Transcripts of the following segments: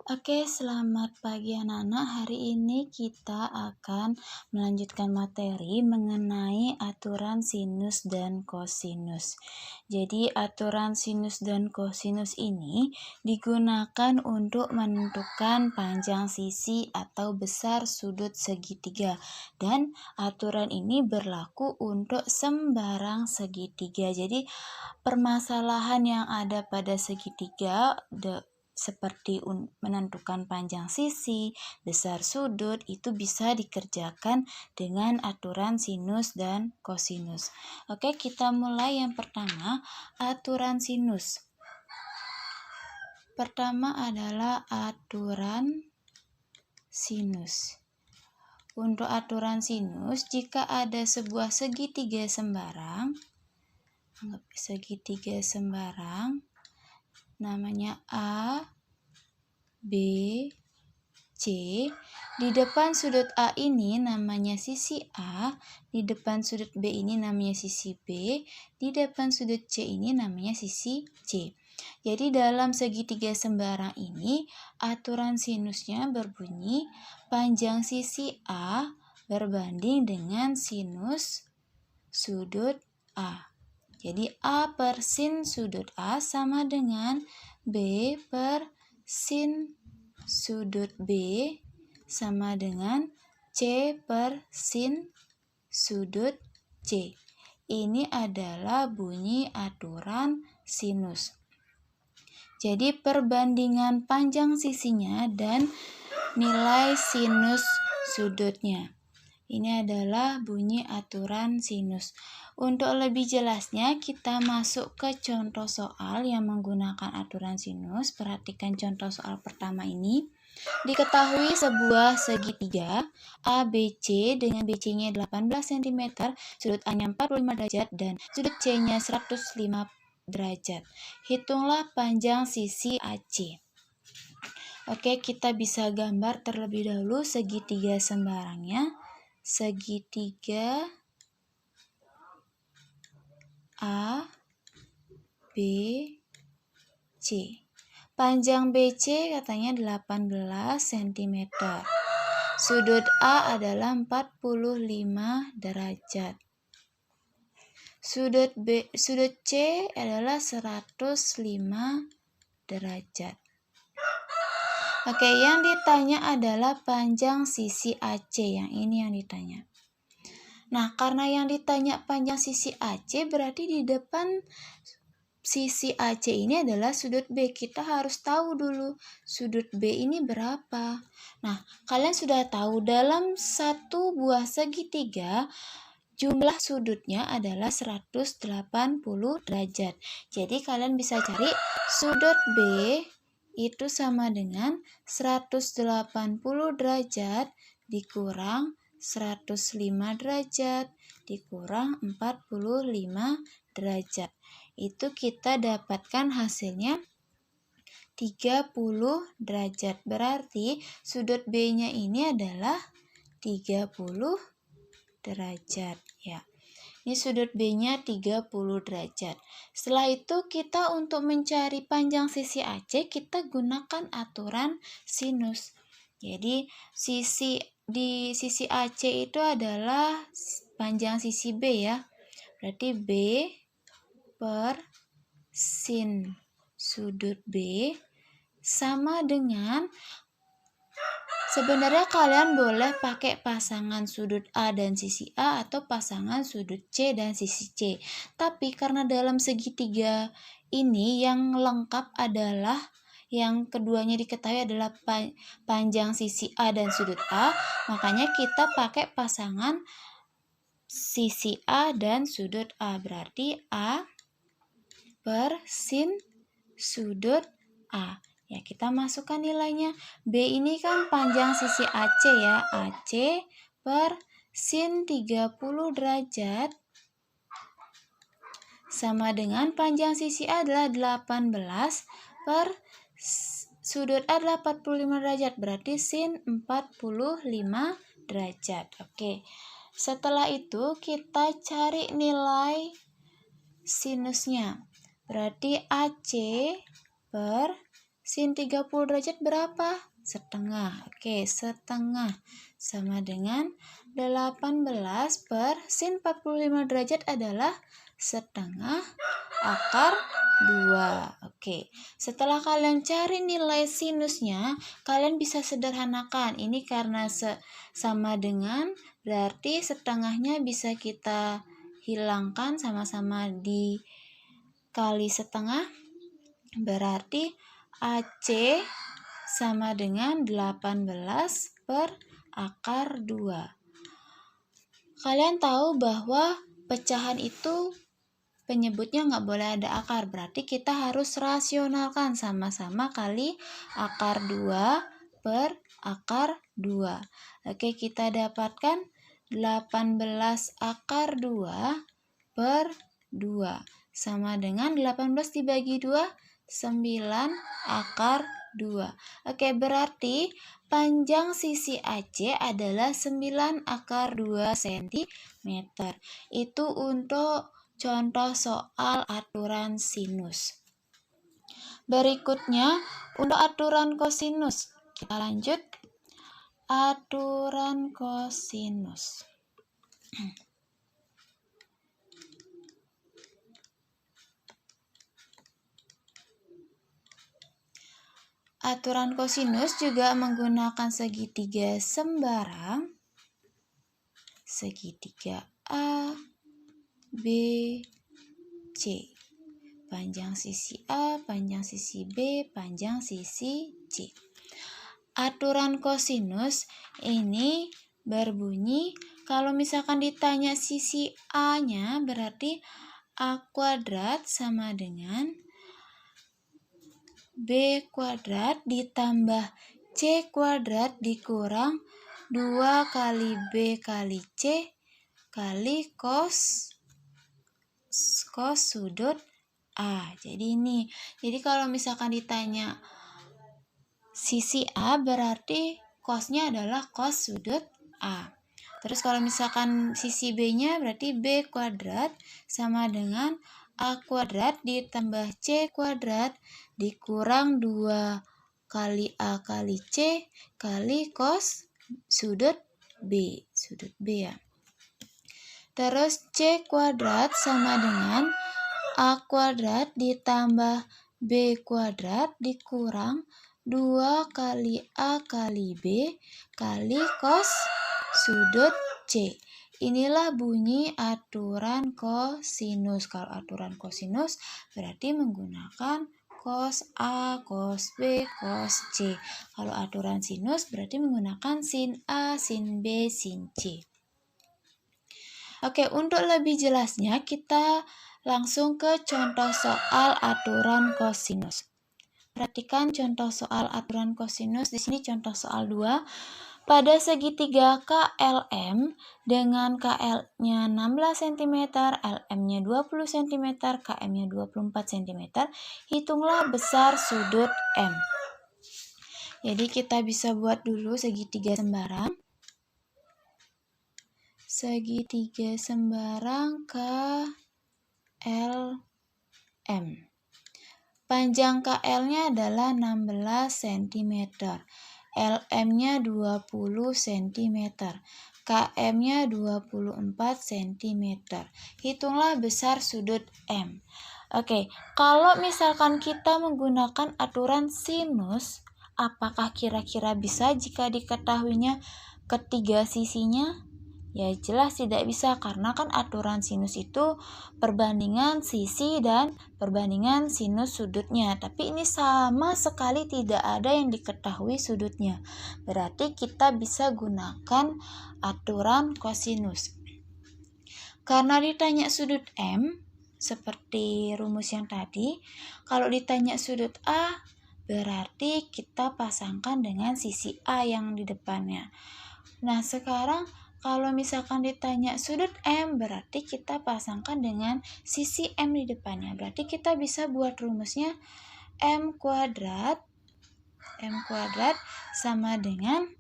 Oke, selamat pagi anak-anak. Hari ini kita akan melanjutkan materi mengenai aturan sinus dan kosinus. Jadi, aturan sinus dan kosinus ini digunakan untuk menentukan panjang sisi atau besar sudut segitiga. Dan aturan ini berlaku untuk sembarang segitiga. Jadi, permasalahan yang ada pada segitiga seperti menentukan panjang sisi, besar sudut, itu bisa dikerjakan dengan aturan sinus dan kosinus. Oke, kita mulai yang pertama, aturan sinus. Pertama adalah aturan sinus. Untuk aturan sinus, jika ada sebuah segitiga sembarang, namanya A, B, C. Di depan sudut A ini namanya sisi A, di depan sudut B ini namanya sisi B, di depan sudut C ini namanya sisi C. Jadi dalam segitiga sembarang ini, aturan sinusnya berbunyi panjang sisi A berbanding dengan sinus sudut A. Jadi A per sin sudut A sama dengan B per sin sudut B sama dengan C per sin sudut C. Ini adalah bunyi aturan sinus. Jadi perbandingan panjang sisinya dan nilai sinus sudutnya. Ini adalah bunyi aturan sinus. Untuk lebih jelasnya, kita masuk ke contoh soal yang menggunakan aturan sinus. Perhatikan contoh soal pertama ini. Diketahui sebuah segitiga ABC dengan BC-nya 18 cm, sudut A-nya 45 derajat, dan sudut C-nya 105 derajat. Hitunglah panjang sisi AC. Oke, kita bisa gambar terlebih dahulu segitiga sembarangnya. Segitiga A, B, C. Panjang BC katanya 18 cm. Sudut A adalah 45 derajat. Sudut C adalah 105 derajat. Oke, yang ditanya adalah panjang sisi AC, yang ini yang ditanya. Nah, karena yang ditanya panjang sisi AC, berarti di depan sisi AC ini adalah sudut B. Kita harus tahu dulu sudut B ini berapa. Nah, kalian sudah tahu dalam satu buah segitiga, jumlah sudutnya adalah 180 derajat. Jadi, kalian bisa cari sudut B itu sama dengan 180 derajat dikurang 105 derajat dikurang 45 derajat. Itu kita dapatkan hasilnya 30 derajat. Berarti sudut B-nya ini adalah 30 derajat ya. Ini sudut B-nya 30 derajat. Setelah itu kita untuk mencari panjang sisi AC, kita gunakan aturan sinus. Jadi di sisi AC itu adalah panjang sisi B ya. Berarti B per sin sudut B sama dengan, sebenarnya kalian boleh pakai pasangan sudut A dan sisi A atau pasangan sudut C dan sisi C. Tapi karena dalam segitiga ini yang lengkap adalah yang keduanya diketahui adalah panjang sisi A dan sudut A, makanya kita pakai pasangan sisi A dan sudut A. Berarti A per sin sudut A. Ya, kita masukkan nilainya. B ini kan panjang sisi AC ya. AC per sin 30 derajat sama dengan panjang sisi A adalah 18 per sudut A adalah 45 derajat. Berarti sin 45 derajat. Oke. Setelah itu kita cari nilai sinusnya. Berarti AC per Sin 30 derajat berapa? Setengah. Oke, setengah sama dengan 18 per sin 45 derajat adalah setengah akar 2. Oke, setelah kalian cari nilai sinusnya, kalian bisa sederhanakan. Ini karena sama dengan, berarti setengahnya bisa kita hilangkan, sama-sama dikali setengah. Berarti AC sama dengan 18 per akar 2. Kalian tahu bahwa pecahan itu penyebutnya nggak boleh ada akar, berarti kita harus rasionalkan, sama-sama kali akar 2 per akar 2. Oke, kita dapatkan 18 akar 2 per 2 sama dengan 18 dibagi 2, 9 akar 2. Oke, berarti panjang sisi AC adalah 9 akar 2 cm. Itu untuk contoh soal aturan sinus. Berikutnya, untuk aturan kosinus. Kita lanjut. Aturan kosinus. Aturan kosinus juga menggunakan segitiga sembarang. Segitiga A, B, C. Panjang sisi A, panjang sisi B, panjang sisi C. Aturan kosinus ini berbunyi, kalau misalkan ditanya sisi A-nya, berarti A kuadrat sama dengan B kuadrat ditambah C kuadrat dikurang 2 kali B kali C kali cos sudut A. Jadi kalau misalkan ditanya sisi A, berarti cosnya adalah cos sudut A. Terus kalau misalkan sisi B-nya, berarti B kuadrat sama dengan A kuadrat ditambah C kuadrat dikurang 2 kali A kali C kali cos sudut B. Sudut B ya. Terus C kuadrat sama dengan A kuadrat ditambah B kuadrat dikurang 2 kali A kali B kali cos sudut C. Inilah bunyi aturan kosinus. Kalau aturan kosinus berarti menggunakan cos A, cos B, cos C. Kalau aturan sinus berarti menggunakan sin A, sin B, sin C. Oke, untuk lebih jelasnya kita langsung ke contoh soal aturan kosinus. Perhatikan contoh soal aturan kosinus. Di sini contoh soal 2. Pada segitiga KLM dengan KL-nya 16 cm, LM-nya 20 cm, KM-nya 24 cm, hitunglah besar sudut M. Jadi kita bisa buat dulu segitiga sembarang. Segitiga sembarang KLM. Panjang KL-nya adalah 16 cm. LM-nya 20 cm. KM-nya 24 cm. Hitunglah besar sudut M. Oke, kalau misalkan kita menggunakan aturan sinus, apakah kira-kira bisa jika diketahuinya ketiga sisinya? Ya jelas tidak bisa, karena kan aturan sinus itu perbandingan sisi dan perbandingan sinus sudutnya. Tapi ini sama sekali tidak ada yang diketahui sudutnya. Berarti kita bisa gunakan aturan kosinus. Karena ditanya sudut M, seperti rumus yang tadi, kalau ditanya sudut A, berarti kita pasangkan dengan sisi A yang di depannya. Nah, sekarang kalau misalkan ditanya sudut M, berarti kita pasangkan dengan sisi M di depannya. Berarti kita bisa buat rumusnya M kuadrat sama dengan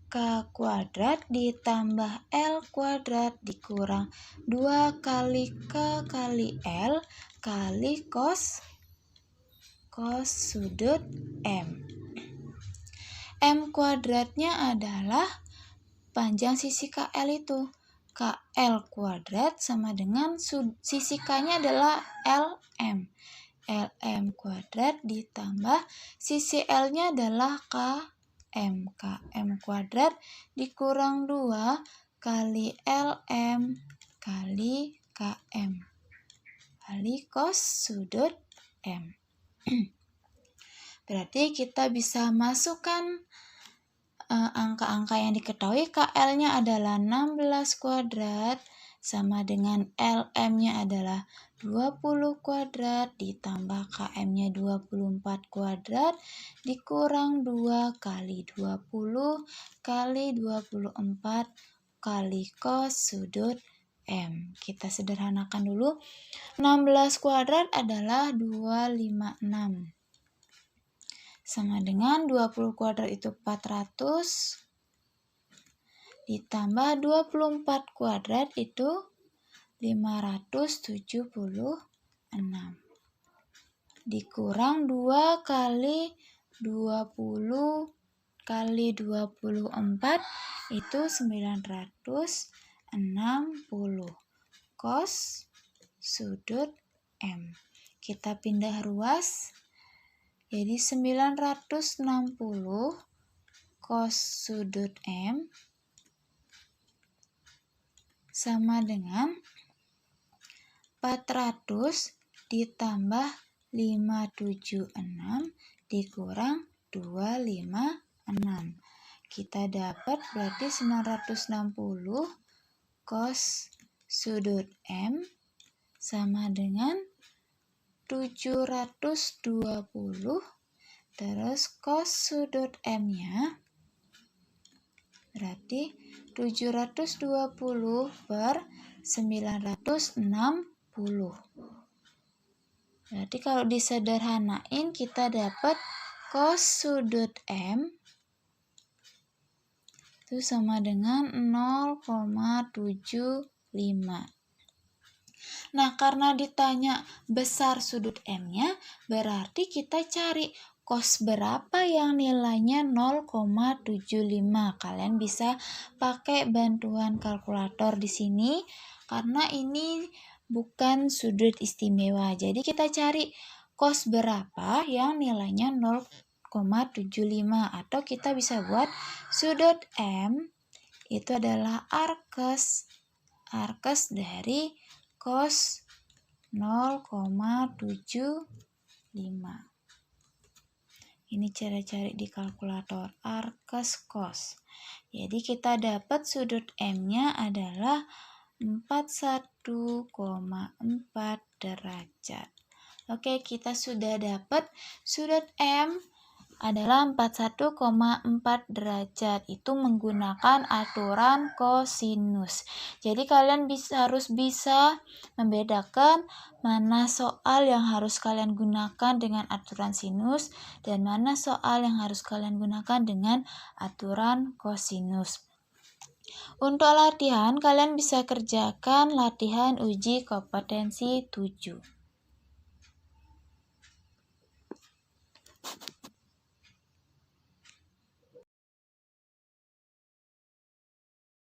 K kuadrat ditambah L kuadrat dikurang 2 kali K kali L kali cos cos sudut M. M kuadratnya adalah panjang sisi KL itu. KL kuadrat sama dengan sisi K-nya adalah LM. LM kuadrat ditambah sisi L-nya adalah KM. KM kuadrat dikurang 2 kali LM kali KM kali cos sudut M. Berarti kita bisa masukkan angka-angka yang diketahui. KL-nya adalah 16 kuadrat sama dengan LM-nya adalah 20 kuadrat ditambah KM-nya 24 kuadrat dikurang 2 kali 20 kali 24 kali cos sudut M. Kita sederhanakan dulu. 16 kuadrat adalah 256. Sama dengan 20 kuadrat itu 400 ditambah 24 kuadrat itu 576 dikurang 2 kali 20 kali 24 itu 960 cos sudut M. Kita pindah ruas. Jadi 960 cos sudut M sama dengan 400 ditambah 576 dikurang 256. Kita dapat berarti 960 cos sudut M sama dengan 720 terus cos sudut M-nya berarti 720 per 960. Berarti kalau disederhanain kita dapat cos sudut M itu sama dengan 0,75. Nah, karena ditanya besar sudut M-nya, berarti kita cari cos berapa yang nilainya 0,75. Kalian bisa pakai bantuan kalkulator di sini, karena ini bukan sudut istimewa. Jadi kita cari cos berapa yang nilainya 0,75. Atau kita bisa buat sudut M itu adalah arkes dari cos 0,75. Ini cara cari di kalkulator arkes cos. Jadi kita dapat sudut M-nya adalah 41,4 derajat. Oke, kita sudah dapat sudut M adalah 41,4 derajat. Itu menggunakan aturan kosinus. Jadi kalian harus bisa membedakan mana soal yang harus kalian gunakan dengan aturan sinus dan mana soal yang harus kalian gunakan dengan aturan kosinus. Untuk latihan, kalian bisa kerjakan latihan uji kompetensi 7.